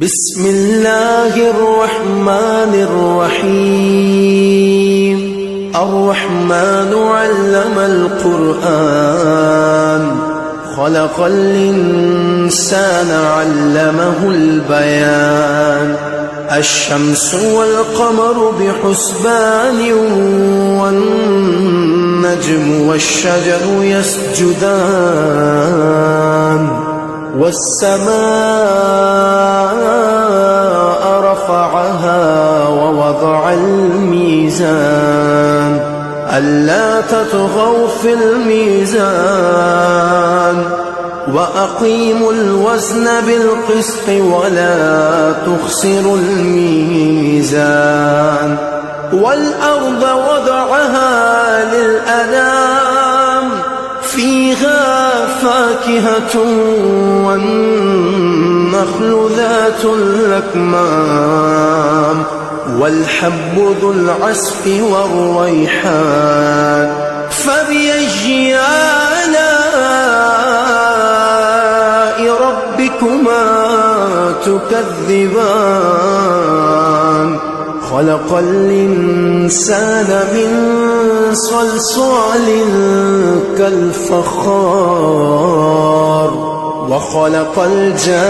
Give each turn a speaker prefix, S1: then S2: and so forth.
S1: بسم الله الرحمن الرحيم. الرحمن علم القرآن، خلق الإنسان علمه البيان. الشمس والقمر بحسبان، والنجم والشجر يسجدان. والسماء رفعها ووضع الميزان، ألا تطغوا في الميزان. وأقيموا الوزن بالقسط ولا تخسروا الميزان. والأرض وضعها للأنام، فيها فاكهة والنخل ذات الأكمام، والحب ذو العصف والريحان. فبأي آلاء ربكما تكذبان؟ خلق الإنسان من صلصال كالفخار، وخلق الجان